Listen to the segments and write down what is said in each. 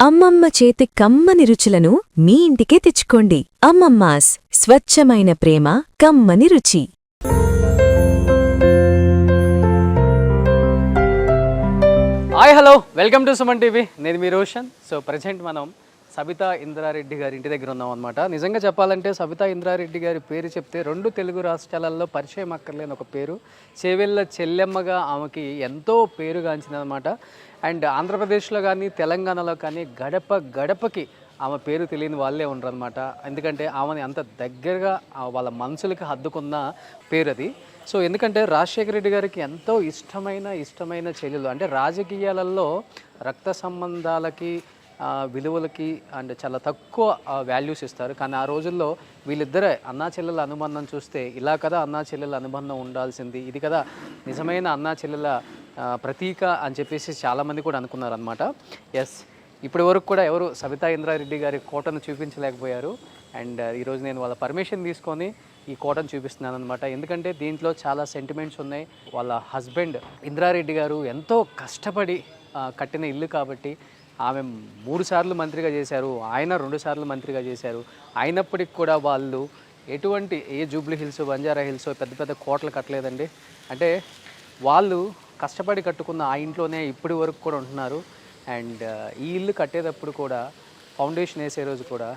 అమ్మమ్మ చేతి కమ్మని రుచులను మీ ఇంటికే తెచ్చుకోండి. అమ్మమ్మాస్ స్వచ్ఛమైన ప్రేమ, కమ్మని రుచి. Hi hello, welcome to Suman TV. నేను మీ రోషన్. సో ప్రజెంట్ మనం సబితా ఇంద్రారెడ్డి గారి ఇంటి దగ్గర ఉన్నాం అనమాట. నిజంగా చెప్పాలంటే సబితా ఇంద్రారెడ్డి గారి పేరు చెప్తే రెండు తెలుగు రాష్ట్రాలలో పరిచయం అక్కర్లేని ఒక పేరు. చేవెళ్ళ చెల్లెమ్మగా ఆమెకి ఎంతో పేరుగాంచిందనమాట. అండ్ ఆంధ్రప్రదేశ్లో కానీ తెలంగాణలో కానీ గడప గడపకి ఆమె పేరు తెలియని వాళ్ళే ఉండరు అనమాట. ఎందుకంటే ఆమెని అంత దగ్గరగా వాళ్ళ మనసులకి హద్దుకున్న పేరు అది. సో ఎందుకంటే రాజశేఖర రెడ్డి గారికి ఎంతో ఇష్టమైన చెల్లెలు. అంటే రాజకీయాలలో రక్త సంబంధాలకి విలువలకి అండ్ చాలా తక్కువ వాల్యూస్ ఇస్తారు. కానీ ఆ రోజుల్లో వీళ్ళిద్దరే అన్నా చెల్లెల అనుబంధం చూస్తే ఇలా కదా అన్నా చెల్లెల అనుబంధం ఉండాల్సింది, ఇది కదా నిజమైన అన్నా చెల్లెల ప్రతీక అని చెప్పేసి చాలామంది కూడా అనుకున్నారనమాట. ఎస్, ఇప్పటి వరకు కూడా ఎవరు సబితా ఇంద్రారెడ్డి గారి కోటను చూపించలేకపోయారు. అండ్ ఈరోజు నేను వాళ్ళ పర్మిషన్ తీసుకొని ఈ కోటను చూపిస్తున్నాను అనమాట. ఎందుకంటే దీంట్లో చాలా సెంటిమెంట్స్ ఉన్నాయి. వాళ్ళ హస్బెండ్ ఇంద్రారెడ్డి గారు ఎంతో కష్టపడి కట్టిన ఇల్లు కాబట్టి ఆమె 3 సార్లు మంత్రిగా చేశారు, ఆయన 2 సార్లు మంత్రిగా చేశారు. అయినప్పటికి కూడా వాళ్ళు ఏ జూబ్లీ హిల్స్, బంజారా హిల్స్ పెద్ద పెద్ద కోటలు కట్టలేదండి. అంటే వాళ్ళు కష్టపడి కట్టుకున్న ఆ ఇంట్లోనే ఇప్పటి వరకు కూడా ఉంటున్నారు. అండ్ ఈ ఇల్లు కట్టేటప్పుడు కూడా ఫౌండేషన్ వేసే రోజు కూడా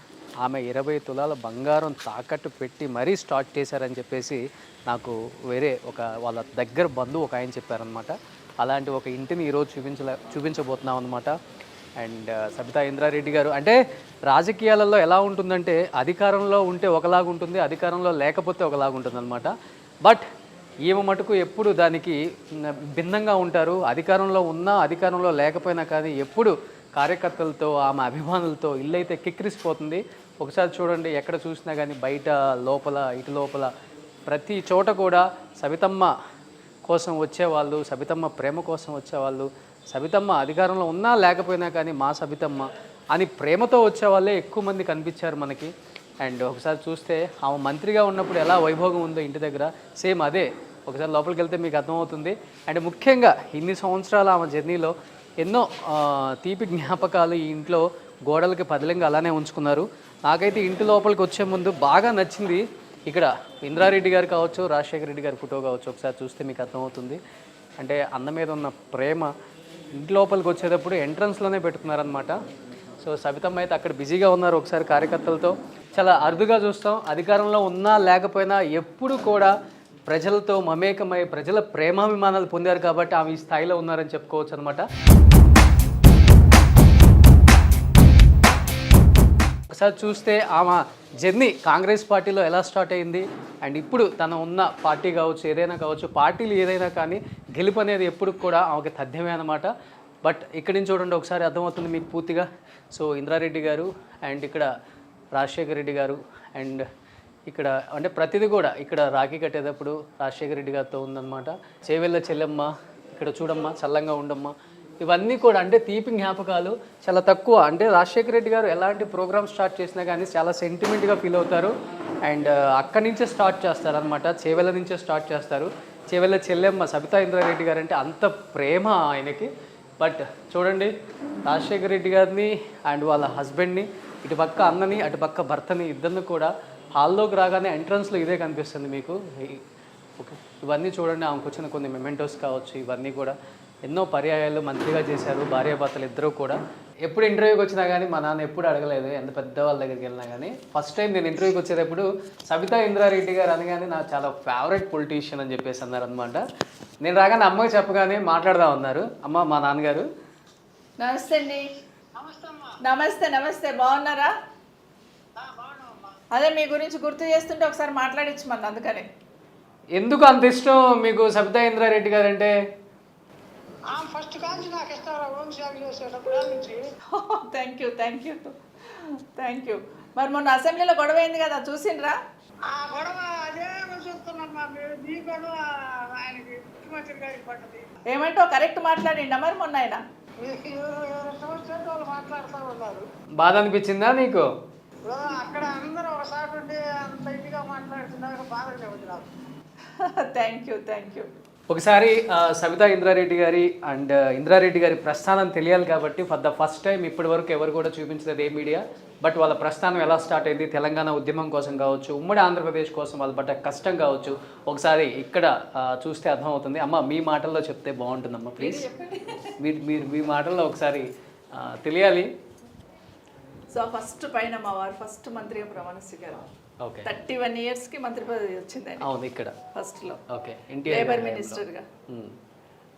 ఆమె 20 తులాల బంగారం తాకట్టు పెట్టి మరీ స్టార్ట్ చేశారని చెప్పేసి నాకు వేరే వాళ్ళ దగ్గర బంధువు ఒక ఆయన చెప్పారనమాట. అలాంటి ఒక ఇంటిని ఈరోజు చూపించబోతున్నాం అనమాట. అండ్ సబితా ఇంద్రారెడ్డి గారు అంటే రాజకీయాలలో ఎలా ఉంటుందంటే అధికారంలో ఉంటే ఒకలాగుంటుంది, అధికారంలో లేకపోతే ఒకలాగుంటుంది అనమాట. బట్ ఈమె మటుకు ఎప్పుడు దానికి భిన్నంగా ఉంటారు. అధికారంలో ఉన్నా అధికారంలో లేకపోయినా కానీ ఎప్పుడు కార్యకర్తలతో ఆమె అభిమానులతో ఇల్లు అయితే కిక్కిరిసిపోతుంది. ఒకసారి చూడండి, ఎక్కడ చూసినా కానీ బయట లోపల ఇటు లోపల ప్రతి చోట కూడా సబితమ్మ కోసం వచ్చేవాళ్ళు, సబితమ్మ ప్రేమ కోసం వచ్చేవాళ్ళు, సబితమ్మ అధికారంలో ఉన్నా లేకపోయినా కానీ మా సబితమ్మ అని ప్రేమతో వచ్చేవాళ్ళే ఎక్కువ మంది కనిపించారు మనకి. అండ్ ఒకసారి చూస్తే ఆమె మంత్రిగా ఉన్నప్పుడు ఎలా వైభోగం ఉందో ఇంటి దగ్గర సేమ్ అదే ఒకసారి లోపలికి వెళ్తే మీకు అర్థమవుతుంది. అండ్ ముఖ్యంగా ఇన్ని సంవత్సరాల ఆమె జర్నీలో ఎన్నో తీపి జ్ఞాపకాలు ఈ ఇంట్లో గోడలకి పదిలంగా అలానే ఉంచుకున్నారు. నాకైతే ఇంటి లోపలికి వచ్చే ముందు బాగా నచ్చింది ఇక్కడ ఇంద్రారెడ్డి గారు కావచ్చు, రాజశేఖర రెడ్డి గారి ఫోటో కావచ్చు. ఒకసారి చూస్తే మీకు అర్థమవుతుంది. అంటే అన్న మీద ఉన్న ప్రేమ ఇంటి లోపలికి వచ్చేటప్పుడు ఎంట్రన్స్లోనే పెట్టుకున్నారనమాట. సో సబితమ్మ అయితే అక్కడ బిజీగా ఉన్నారు. ఒకసారి కార్యకర్తలతో చాలా అరుదుగా చూస్తాం. అధికారంలో ఉన్నా లేకపోయినా ఎప్పుడు కూడా ప్రజలతో మమేకమై ప్రజల ప్రేమాభిమానాలు పొందారు కాబట్టి ఆమె ఈ స్థాయిలో ఉన్నారని చెప్పుకోవచ్చు అనమాట. ఒకసారి చూస్తే ఆమె జర్నీ కాంగ్రెస్ పార్టీలో ఎలా స్టార్ట్ అయింది అండ్ ఇప్పుడు తన ఉన్న పార్టీ కావచ్చు, ఏదైనా కావచ్చు, పార్టీలు ఏదైనా కానీ గెలుపు అనేది ఎప్పుడు కూడా ఆమెకి తథ్యమే అనమాట. బట్ ఇక్కడి నుంచి చూడండి, ఒకసారి అర్థమవుతుంది మీకు పూర్తిగా. సో ఇంద్రారెడ్డి గారు అండ్ ఇక్కడ రాజశేఖర రెడ్డి గారు అండ్ ఇక్కడ అంటే ప్రతిదీ కూడా ఇక్కడ రాఖీ కట్టేటప్పుడు రాజశేఖర రెడ్డి గారితో ఉందన్నమాట. చేవెళ్ళ చెల్లెమ్మ ఇక్కడ చూడమ్మా, చల్లంగా ఉండమ్మా, ఇవన్నీ కూడా అంటే తీపి జ్ఞాపకాలు చాలా తక్కువ. అంటే రాజశేఖర రెడ్డి గారు ఎలాంటి ప్రోగ్రామ్ స్టార్ట్ చేసినా కానీ చాలా సెంటిమెంట్గా ఫీల్ అవుతారు. అండ్ అక్కడి నుంచే స్టార్ట్ చేస్తారనమాట, చేవెళ్ళ నుంచే స్టార్ట్ చేస్తారు. చేవెళ్ళ చెల్లెమ్మ సబితా ఇంద్రారెడ్డి గారు అంటే అంత ప్రేమ ఆయనకి. బట్ చూడండి, రాజశేఖర రెడ్డి గారిని అండ్ వాళ్ళ హస్బెండ్ని, ఇటు పక్క అన్నని అటు పక్క భర్తని ఇద్దరిని కూడా హాల్లోకి రాగానే ఎంట్రన్స్లో ఇదే కనిపిస్తుంది మీకు. ఓకే, ఇవన్నీ చూడండి, ఆమెకు వచ్చిన కొన్ని మెమెంటోస్ కావచ్చు. ఇవన్నీ కూడా ఎన్నో పర్యాయాలు మంత్రిగా చేశారు భార్యాభర్తలు ఇద్దరూ కూడా. ఎప్పుడు ఇంటర్వ్యూకి వచ్చినా కానీ మా నాన్న ఎప్పుడు అడగలేదు, ఎంత పెద్ద వాళ్ళ దగ్గరికి వెళ్ళినా కానీ. ఫస్ట్ టైం నేను ఇంటర్వ్యూకి వచ్చేటప్పుడు సబితా ఇంద్రారెడ్డి గారు అనగానే నాకు చాలా ఫేవరెట్ పొలిటీషియన్ అని చెప్పేసి అన్నారనమాట. నేను రాగానే అమ్మకి చెప్పగానే మాట్లాడదా ఉన్నారు. అమ్మ, మా నాన్నగారు. నమస్తే అండి. నమస్తే నమస్తే, బాగున్నారా? అదే మీ గురించి గుర్తు చేస్తుంటే ఒకసారి మాట్లాడించమన్నా, అందుకని. ఎందుకు అంత ఇష్టం మీకు సబితా ఇంద్రారెడ్డి గారు అంటే? Thank you. మరి మొన్న అసెంబ్లీలో గొడవ అయింది కదా, చూసిండ్రా? ఏమంటో కరెక్ట్ మాట్లాడిండా మరి మొన్న ఆయన? బాధ అనిపించిందా నీకు? అక్కడ అందరూ ఒకసారి అంత ఇదిగా మాట్లాడుతున్నారు, బాధ. Thank you. ఒకసారి సబితా ఇంద్రారెడ్డి గారి అండ్ ఇంద్రారెడ్డి గారి ప్రస్థానం తెలియాలి కాబట్టి ఫర్ ద ఫస్ట్ టైం ఇప్పటి వరకు ఎవరు కూడా చూపించలేదు ఏ మీడియా. బట్ వాళ్ళ ప్రస్థానం ఎలా స్టార్ట్ అయింది, తెలంగాణ ఉద్యమం కోసం కావచ్చు, ఉమ్మడి ఆంధ్రప్రదేశ్ కోసం వాళ్ళు పడ్డ కష్టం కావచ్చు, ఒకసారి ఇక్కడ చూస్తే అర్థమవుతుంది. అమ్మ మీ మాటల్లో చెప్తే బాగుంటుందమ్మా ప్లీజ్. మీరు మీ మాటల్లో ఒకసారి తెలియాలి. సో ఫస్ట్ పైన మా వారు ఫస్ట్ మంత్రిగా ప్రమాణ స్వీకారం. ఓకే, 31 yearsకి మంత్రి పదవి వచ్చింది. అవును ఇక్కడ ఫస్ట్లో ఓకే, లేబర్ మినిస్టర్గా,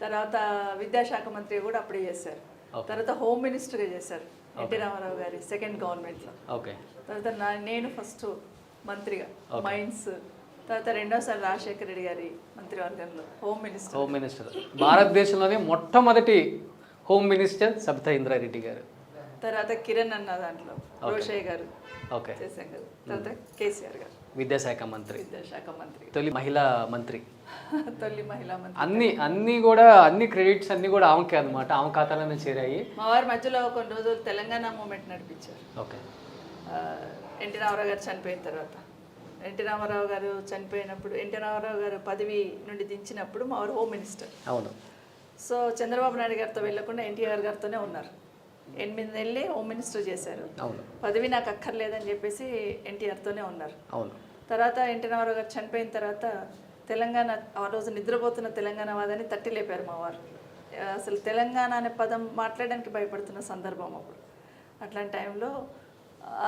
తర్వాత విద్యాశాఖ మంత్రి కూడా అప్పుడే చేశారు. తర్వాత హోమ్ మినిస్టర్గా చేశారు ఎన్టీ రామారావు గారి సెకండ్ గవర్నమెంట్లో. ఓకే, తర్వాత నేను ఫస్ట్ మంత్రిగా మైన్స్, తర్వాత రెండోసారి రాజశేఖర రెడ్డి గారి మంత్రివర్గంలో హోమ్ మినిస్టర్. భారతదేశంలోనే మొట్టమొదటి హోమ్ మినిస్టర్ సబితా ఇంద్రారెడ్డి గారు. తర్వాత కిరణ్ అన్న దాంట్లో రోషయ్య గారు ఓకే చేశాం కదా. తర్వాత కేసీఆర్ గారు విద్యాశాఖ మంత్రి, విద్యాశాఖ మంత్రి, తొలి మహిళా మంత్రి. తొలి మహిళా మంత్రి. అన్ని కూడా అన్ని క్రెడిట్స్ అన్ని కూడా ఆమెకే అనమాట, ఆమె ఖాతాలోనే చేరాయి. మా వారి మధ్యలో కొన్ని రోజులు తెలంగాణ మూమెంట్ నడిపించారు. ఓకే, ఎన్టీ రామారావు గారు చనిపోయిన తర్వాత, ఎన్టీ రామారావు గారు చనిపోయినప్పుడు, ఎన్టీ రామారావు గారు పదవి నుండి దించినప్పుడు మా వారు హోమ్ మినిస్టర్. అవును. సో చంద్రబాబు నాయుడు గారితో వెళ్లకుండా ఎన్టీఆర్ గారితోనే ఉన్నారు. 8 నెలలే హోమ్ మినిస్టర్ చేశారు. అవును. పదవి నాకు అక్కర్లేదని చెప్పేసి ఎన్టీఆర్తోనే ఉన్నారు. అవును. తర్వాత ఎన్టీ రామారావు గారు చనిపోయిన తర్వాత తెలంగాణ, ఆ రోజు నిద్రపోతున్న తెలంగాణ వాదని తట్టి లేపారు మా వారు. అసలు తెలంగాణ అనే పదం మాట్లాడడానికి భయపడుతున్న సందర్భం అప్పుడు. అట్లాంటి టైంలో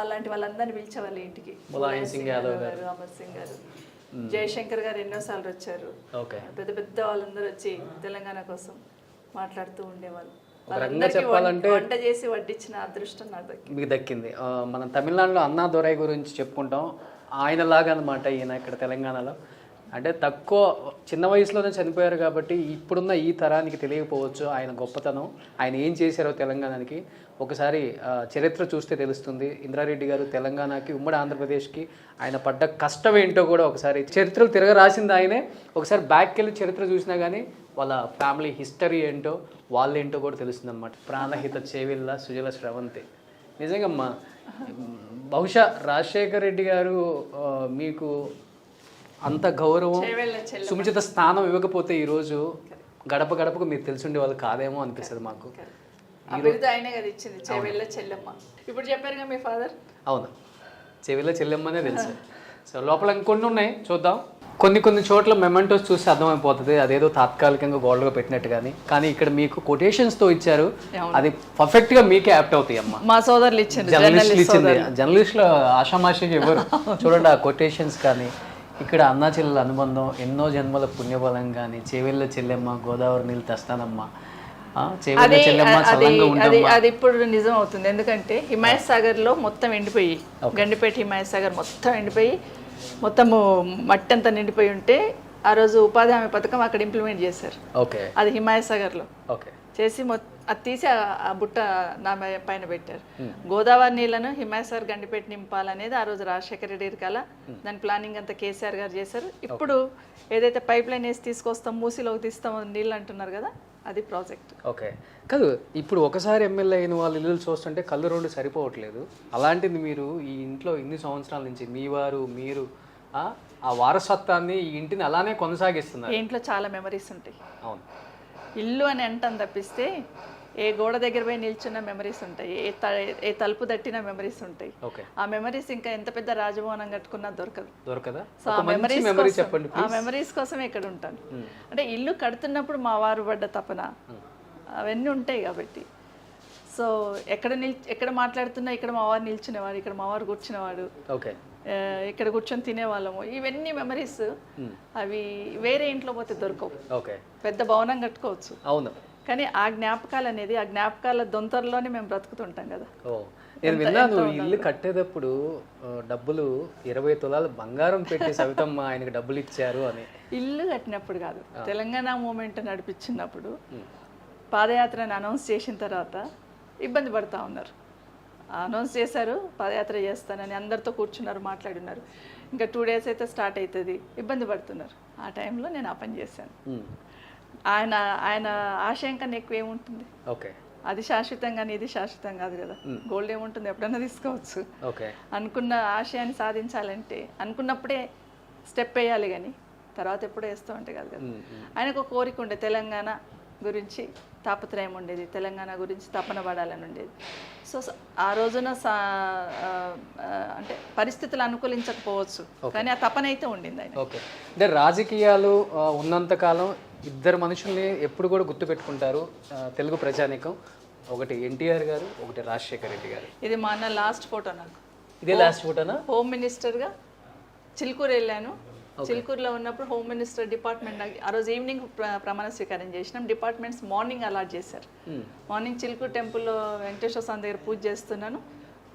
అలాంటి వాళ్ళందరినీ పిలిచేవాళ్ళు ఇంటికి. ములాయం సింగ్ యాదవ్ గారు, అమర్ సింగ్ గారు, జయశంకర్ గారు ఎన్నోసార్లు వచ్చారు. ఓకే, పెద్ద పెద్ద వాళ్ళందరూ వచ్చి తెలంగాణ కోసం మాట్లాడుతూ ఉండేవాళ్ళు. చెప్పాలంటే వంట చేసి వడ్డించిన అదృష్టం నాకు మీకు దక్కింది. మనం తమిళనాడులో అన్నా దొరై గురించి చెప్పుకుంటాం, ఆయనలాగా అనమాట ఈయన ఇక్కడ తెలంగాణలో. అంటే తక్కువ చిన్న వయసులోనే చనిపోయారు కాబట్టి ఇప్పుడున్న ఈ తరానికి తెలియకపోవచ్చు ఆయన గొప్పతనం, ఆయన ఏం చేశారో తెలంగాణకి. ఒకసారి చరిత్ర చూస్తే తెలుస్తుంది. ఇంద్రారెడ్డి గారు తెలంగాణకి, ఉమ్మడి ఆంధ్రప్రదేశ్కి ఆయన పడ్డ కష్టం ఏంటో కూడా ఒకసారి చరిత్రలు తిరగ రాసింది ఆయనే. ఒకసారి బ్యాక్కి వెళ్ళి చరిత్ర చూసినా కానీ వాళ్ళ ఫ్యామిలీ హిస్టరీ ఏంటో, వాళ్ళేంటో కూడా తెలుస్తుంది అనమాట. ప్రాణహిత చేవిల్ల సుజల స్రవంతి. నిజంగమ్మా, బహుశా రాజశేఖర రెడ్డి గారు మీకు అంత గౌరవం, సుముచిత స్థానం ఇవ్వకపోతే ఈరోజు గడప గడపకు మీరు తెలిసిండే వాళ్ళు కాదేమో అనిపిస్తుంది మాకు. ఆయనే కదా ఇచ్చింది, చెవెళ్ళ చెల్లెమ్మ. ఇప్పుడు చెప్పారుగా మీ ఫాదర్. అవును, చెవిలో చెల్లెమ్మనే తెలుసు. సో లోపల ఇంకొన్ని ఉన్నాయి, చూద్దాం. కొన్ని చోట్ల మెమెంటోస్ చూసి అర్థమైపోతుంది అదేదో తాత్కాలికంగా గోల్డ్గా పెట్టినట్టు. కానీ ఇక్కడ మీకు కొటేషన్స్తో ఇచ్చారు, అది పర్ఫెక్ట్గా మీకే యాప్ట్ అవుతాయి అమ్మ. మా సోదరులు ఇచ్చింది, జర్నలిస్టులు ఆషామాషిగా ఎవరు చూడండి ఆ కొటేషన్స్. కానీ ఇక్కడ అన్నా చెల్లెల అనుబంధం, ఎన్నో జన్మల పుణ్యబలం. కానీ చెవిళ్ళ చెల్లెమ్మ, గోదావరి నీళ్ళు తెస్తానమ్మ, చెవిళ్ళ చెల్లెమ్మ చల్లంగా ఉంటుంది. అది ఇప్పుడు నిజం అవుతుంది. ఎందుకంటే హిమాయత్ సాగర్లో మొత్తం ఎండిపోయి, గండిపేట హిమాయత్ సాగర్ మొత్తం ఎండిపోయి, మొత్తము మట్టి అంతా నిండిపోయి ఉంటే ఆ రోజు ఉపాధి హామీ పథకం అక్కడ ఇంప్లిమెంట్ చేశారు. ఓకే, అది హిమాయత్ సాగర్లో ఓకే చేసి అది తీసి ఆ బుట్ట నా పైన పెట్టారు. గోదావరి నీళ్లను హిమాయత్ సాగర్ గండిపేట నింపాలనేది ఆ రోజు రాజశేఖర రెడ్డి కల. దాని ప్లానింగ్ అంతా కేసీఆర్ గారు చేశారు. ఇప్పుడు ఏదైతే పైప్ లైన్ వేసి తీసుకొస్తాం, మూసిలోకి తీస్తాం నీళ్ళు అంటున్నారు కదా, అది ప్రాజెక్ట్. ఓకే, కాదు ఇప్పుడు ఒకసారి ఎమ్మెల్యే అయిన వాళ్ళ ఇల్లు చూస్తుంటే కళ్ళు రెండు సరిపోవట్లేదు. అలాంటిది మీరు ఈ ఇంట్లో ఇన్ని సంవత్సరాల నుంచి మీరు ఆ వారసత్వాన్ని, ఈ ఇంటిని అలానే కొనసాగిస్తున్నారు. ఇంట్లో చాలా మెమరీస్ ఉంటాయి. అవును, ఇల్లు అని అంటాం తప్పిస్తే ఏ గోడ దగ్గర పోయి నిల్చున్న మెమరీస్ ఉంటాయి, ఏ తలుపు తట్టిన మెమరీస్ ఉంటాయి. ఆ మెమరీస్ ఇంకా ఎంత పెద్ద రాజభవనం కట్టుకున్నా దొరకదా. సో ఆ మెమరీస్ కోసం ఇక్కడ ఉంటాను. అంటే ఇల్లు కడుతున్నప్పుడు మా వారు పడ్డ తపన అవన్నీ ఉంటాయి కాబట్టి. సో ఎక్కడ మాట్లాడుతున్నా ఇక్కడ మా వారు నిల్చునేవాడు, ఇక్కడ మా వారు కూర్చునేవాడు, ఇక్కడ కూర్చొని తినేవాళ్ళము. ఇవన్నీ మెమరీస్ అవి వేరే ఇంట్లో పోతే దొరకవు. పెద్ద భవనం కట్టుకోవచ్చు, అవును, కానీ ఆ జ్ఞాపకాలు అనేది, ఆ జ్ఞాపకాల దొంతరలోనే మేము బ్రతుకుతుంటాం కదా. నేను విన్నాను ఇల్లు కట్టేటప్పుడు డబ్బులు 20 తులాలు బంగారం పెట్టి సవితమ్మ ఆయనకి డబ్బులు ఇచ్చారు అని. ఇల్లు కట్టినప్పుడు కాదు, తెలంగాణ మూమెంట్ నడిపించినప్పుడు పాదయాత్రని అనౌన్స్ చేసిన తర్వాత ఇబ్బంది పడుతూ ఉన్నారు. అనౌన్స్ చేశారు పాదయాత్ర చేస్తానని, అందరితో కూర్చున్నారు, మాట్లాడున్నారు. ఇంకా 2 days అయితే స్టార్ట్ అవుతుంది, ఇబ్బంది పడుతున్నారు. ఆ టైంలో నేను ఆ పని చేశాను. ఆయన ఆశయం కన్నా ఎక్కువ ఏముంటుంది? అది శాశ్వతం కానీ ఇది శాశ్వతం కాదు కదా. గోల్డ్ ఏముంటుంది, ఎప్పుడన్నా తీసుకోవచ్చు. అనుకున్న ఆశయాన్ని సాధించాలంటే అనుకున్నప్పుడే స్టెప్ వేయాలి, కానీ తర్వాత ఎప్పుడో వేస్తూ ఉంటే కాదు కదా. ఆయనకు ఒక కోరిక ఉండే, తెలంగాణ గురించి తాపత్రయం ఉండేది, తెలంగాణ గురించి తపన పడాలని ఉండేది. సో ఆ రోజున అంటే పరిస్థితులు అనుకూలించకపోవచ్చు, కానీ ఆ తపన అయితే ఉండింది ఆయన. ఓకే, అంటే రాజకీయాలు ఉన్నంతకాలం ఇద్దరు మనుషుల్ని ఎప్పుడు కూడా గుర్తుపెట్టుకుంటారు తెలుగు ప్రజానీకం. ఒకటి ఎన్టీఆర్ గారు, ఒకటి రాజశేఖర రెడ్డి గారు. ఇది మా అన్న లాస్ట్ ఫోటో. నాకు ఇదే లాస్ట్ ఫోటోనా? హోమ్ మినిస్టర్గా చిలుకూరు వెళ్ళాను. చిలుకూరులో ఉన్నప్పుడు హోమ్ మినిస్టర్ డిపార్ట్మెంట్ ఆ రోజు ఈవినింగ్ ప్రమాణ స్వీకారం చేసినాం. డిపార్ట్మెంట్స్ మార్నింగ్ అలాట్ చేశారు. మార్నింగ్ చిలుకూరు టెంపుల్లో వెంకటేశ్వర స్వామి దగ్గర పూజ చేస్తున్నాను.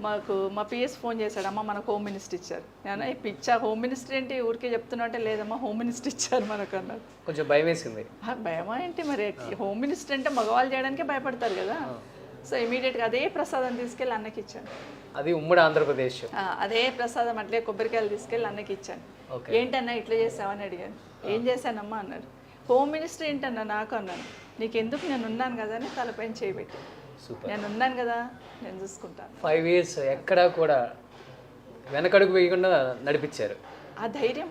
మాకు మా పిఎస్ ఫోన్ చేశాడు, అమ్మ మనకు హోమ్ మినిస్టర్ ఇచ్చారు. నేను ఇచ్చా, హోమ్ మినిస్టర్ ఏంటి ఊరికే చెప్తున్నా అంటే, లేదమ్మా హోమ్ మినిస్టర్ ఇచ్చారు మనకు అన్నారు. కొంచెం భయం వేసింది. భయమా ఏంటి మరి, హోమ్ మినిస్టర్ అంటే మగవాళ్ళు చేయడానికే భయపడతారు కదా. సో ఇమీడియట్గా అదే ప్రసాదం తీసుకెళ్ళి అన్నకి ఇచ్చాను. అది ఉమ్మడి ఆంధ్రప్రదేశ్. అదే ప్రసాదం అట్లే కొబ్బరికాయలు తీసుకెళ్ళి అన్నకి ఇచ్చాను. ఏంటన్నా ఇట్లా చేసావని అడిగాను. ఏం చేశానమ్మా అన్నాడు. హోమ్ మినిస్టర్ ఏంటన్నా నాకు అన్నాను. నీకు ఎందుకు, నేను ఉన్నాను కదా అని తలపైన చేయబెట్టి, నేను ఉన్నాను కదా నేను చూసుకుంటాను. 5 years ఎక్కడా కూడా వెనకడుగు వేయకుండా నడిపించారు. ఆ ధైర్యం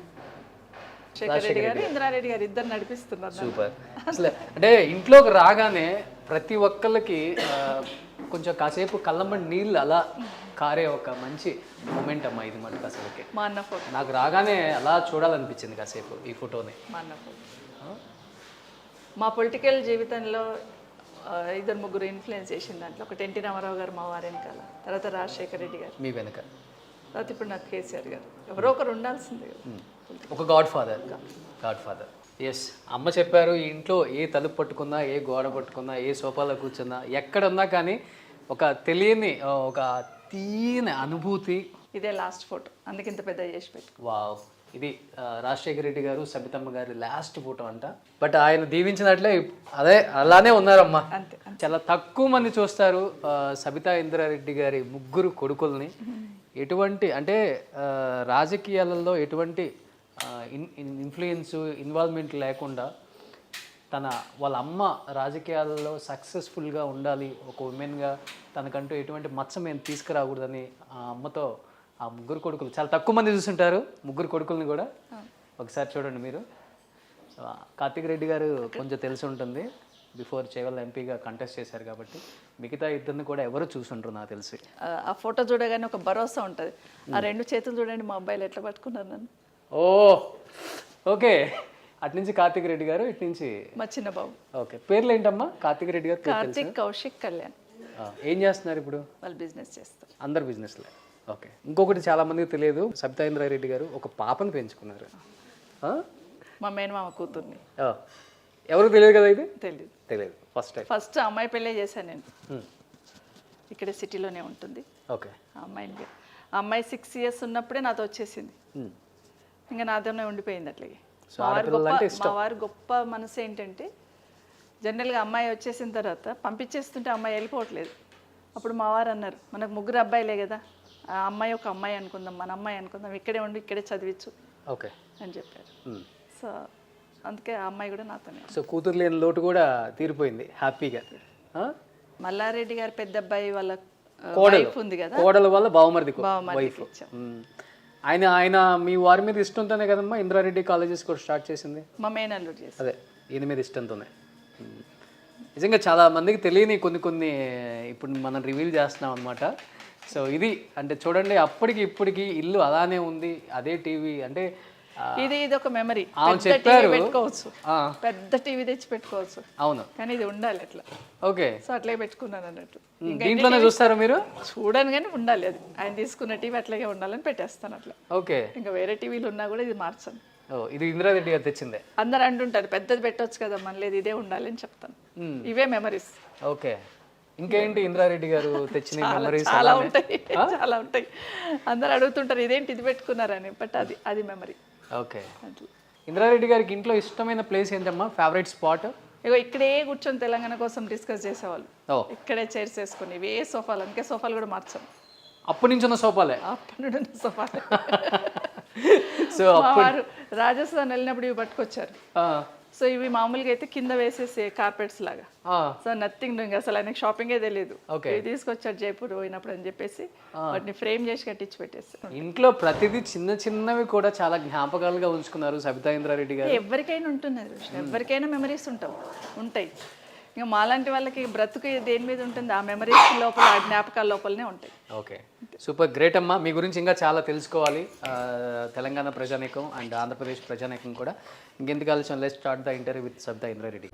శేఖర్ రెడ్డి గారు, ఇంద్రారెడ్డి గారు ఇద్దరు నడిపిస్తున్నారు. సూపర్. అసలు అంటే ఇంట్లోకి రాగానే ప్రతి ఒక్కళ్ళకి కొంచెం కాసేపు కళ్ళమ్మడి నీళ్ళు అలా కారే ఒక మంచి మూమెంట్ అమ్మా ఇది మనకు అసలుకి. మా అన్న ఫోటో నాకు రాగానే అలా చూడాలనిపించింది కాసేపు ఈ ఫోటోని. మా అన్న ఫోటో. మా పొలిటికల్ జీవితంలో 2-3 ఇన్ఫ్లుయెన్స్ చేసిన దాంట్లో ఒకటి ఎన్టీ రామారావు గారు మా వారి వెనకాల, తర్వాత రాజశేఖర రెడ్డి గారు మీ వెనక, తర్వాత ఇప్పుడు నాకు కేసీఆర్ గారు. ఎవరో ఒకరు ఉండాల్సిందే కదా. ఒక గాడ్ ఫాదర్. ఎస్, అమ్మ చెప్పారు, ఈ ఇంట్లో ఏ తలుపు పట్టుకున్నా, ఏ గోడ పట్టుకున్నా, ఏ సోఫాలో కూర్చున్నా, ఎక్కడున్నా కానీ ఒక తెలియని ఒక తీయని అనుభూతి. ఇదే లాస్ట్ ఫోటో, అందుకే ఇంత పెద్ద చేసి పెట్టు. వావ్, ఇది రాజశేఖర రెడ్డి గారు, సబితమ్మ గారి లాస్ట్ ఫోటో అంట. బట్ ఆయన దీవించినట్లే అదే అలానే ఉన్నారమ్మా. అంతే. చాలా తక్కువ మంది చూస్తారు సబితా ఇంద్రారెడ్డి గారి 3 కొడుకుల్ని. ఎటువంటి అంటే రాజకీయాలలో ఎటువంటి ఇన్ఫ్లుయెన్స్, ఇన్వాల్వ్మెంట్ లేకుండా వాళ్ళ అమ్మ రాజకీయాలలో సక్సెస్ఫుల్గా ఉండాలి, ఒక ఉమెన్గా తనకంటూ ఎటువంటి మచ్చ మేము తీసుకురాకూడదని ఆ అమ్మతో ఆ 3 కొడుకులు, చాలా తక్కువ మంది చూస్తుంటారు 3 కొడుకుల్ని కూడా. ఒకసారి చూడండి మీరు. కార్తిక్ రెడ్డి గారు కొంచెం తెలిసి ఉంటుంది, బిఫోర్ చేవల్ ఎంపీగా కంటెస్ట్ చేశారు కాబట్టి. మిగతా ఇద్దరిని కూడా ఎవరు చూసుంటారు నాకు తెలిసి. ఆ ఫోటో చూడగానే ఒక భరోసా ఉంటుంది. ఆ 2 చేతులు చూడండి మా అబ్బాయిలు ఎట్లా పట్టుకున్నారు నన్ను. ఓ ఓకే, అటు నుంచి కార్తిక్ రెడ్డి గారు, ఇటు నుంచి మా చిన్న బాబు. ఓకే, పేర్లు ఏంటమ్మా? కార్తిక్ రెడ్డి గారు, కార్తిక్, కౌశిక్, కళ్యాణ్. ఏం చేస్తున్నారు ఇప్పుడు? వాళ్ళు బిజినెస్ చేస్తారు. అందరు బిజినెస్లే. ఓకే, ఇంకొకటి చాలా మందికి తెలియదు, సబితా ఇంద్రారెడ్డి గారు ఒక పాపను పెంచుకున్నారు. మా మేనమామ కూతుర్ని. ఎవరికి తెలియదు కదా ఇది? తెలియదు. ఫస్ట్ అమ్మాయి పెళ్ళే చేశాను నేను. ఇక్కడే సిటీలోనే ఉంటుంది. ఓకే, ఆ అమ్మాయి 6 years ఉన్నప్పుడే నాతో వచ్చేసింది. ఇంకా నాతోనే ఉండిపోయింది అట్లాగే. మా వారి గొప్ప మనసు ఏంటంటే, జనరల్గా అమ్మాయి వచ్చేసిన తర్వాత పంపించేస్తుంటే అమ్మాయి వెళ్ళిపోవట్లేదు. అప్పుడు మా వారు అన్నారు, మనకు 3 అబ్బాయిలే కదా, ఆ అమ్మాయి ఒక అమ్మాయి అనుకుందాం, మన అమ్మాయి అనుకుందాం, ఇక్కడే ఉండి ఇక్కడే చదివించు ఓకే అని చెప్పారు. సో అందుకే ఆ అమ్మాయి కూడా నాతోనే. సో కూతురు లేని లోటు కూడా తీరిపోయింది హ్యాపీగా. మల్లారెడ్డి గారు పెద్ద అబ్బాయి వాళ్ళ కోడలు ఉంది కదా, కోడల వల్ల బావమరిది వైఫ్. ఆయన మీ వారి మీద ఇష్టంతోనే కదమ్మా ఇంద్రారెడ్డి కాలేజెస్ కూడా స్టార్ట్ చేసింది. మా మేనల్లుడు చేసి. అదే, ఈయన మీద ఇష్టంతోనే. నిజంగా చాలా మందికి తెలియని కొన్ని ఇప్పుడు మనం రివీల్ చేస్తున్నాం అనమాట. సో ఇది అంటే చూడండి, అప్పటికి ఇప్పటికి ఇల్లు అలానే ఉంది, అదే టీవీ. అంటే ఇది ఒక మెమరీ. పెట్టుకోవచ్చు, పెద్ద టీవీ తెచ్చి పెట్టుకోవచ్చు. అవును, కానీ ఇది ఉండాలి అట్లా. ఓకే, సో అట్లే పెట్టుకున్నాను అన్నట్టు. దీంట్లోనే చూస్తారా మీరు? చూడను కానీ ఉండాలి, అది ఆయన తీసుకున్న టీవీ అట్లాగే ఉండాలని పెట్టేస్తాను అట్లా. ఓకే, ఇంకా వేరే టీవీలు ఉన్నా కూడా ఇది మార్చాను. ఇది ఇంద్రారెడ్డి గారు తెచ్చిందే. అందరు అంటుంటారు పెద్దది పెట్టొచ్చు కదా, మన లేదు ఇదే ఉండాలి అని చెప్తాను. ఇవే మెమరీస్. ఓకే, ఇంకేంటి ఇంద్రారెడ్డి గారు తెచ్చిన మెమరీస్? చాలా ఉంటాయి. అందరు అడుగుతుంటారు ఇదేంటి ఇది పెట్టుకున్నారని, బట్ అది మెమరీ. ఓకే, ఇంద్రారెడ్డి గారికి ఇంట్లో ఇష్టమైన ప్లేస్ ఏంటమ్మా, ఫేవరెట్ స్పాట్? ఇగో ఇక్కడే కూర్చొని తెలంగాణ కోసం డిస్కస్ చేసేవాళ్ళు. ఇక్కడే చైర్స్ వేసుకొని, ఇవే సోఫాలు, అందుకే సోఫాలు కూడా మార్చాం. అప్పటి నుంచి ఉన్న సోఫాలే? అప్పటి నుండి ఉన్న సోఫాలే. సో వారు రాజస్థాన్ వెళ్ళినప్పుడు ఇవి పట్టుకొచ్చారు. సో ఇవి మామూలుగా అయితే కింద వేసేసే కార్పెట్స్ లాగా. సో నథింగ్ డూయింగ్, అసలు ఆయనకి షాపింగే తెలియదు. ఇవి తీసుకొచ్చాడు జైపూర్ పోయినప్పుడు అని చెప్పేసి వాటిని ఫ్రేమ్ చేసి కట్టించి పెట్టేసి. ఇంట్లో ప్రతిదీ చిన్న చిన్నవి కూడా చాలా జ్ఞాపకాలుగా ఉంచుకున్నారు సబితా ఇంద్రారెడ్డి గారు. ఎవరికైనా ఉంటున్నది, ఎవరికైనా మెమరీస్ ఉంటాయి. ఇంకా మాలాంటి వాళ్ళకి బ్రతుకు దేని మీద ఉంటుంది, ఆ మెమరీస్ లోపల, ఆ జ్ఞాపకాల లోపలనే ఉంటాయి. ఓకే, సూపర్, గ్రేట్ అమ్మా. మీ గురించి ఇంకా చాలా తెలుసుకోవాలి, తెలంగాణ ప్రజానీకం అండ్ ఆంధ్రప్రదేశ్ ప్రజానీకం కూడా. ఇంకెందుకు ఆలోచన, let's start the interview with Sabitha Indra Reddy.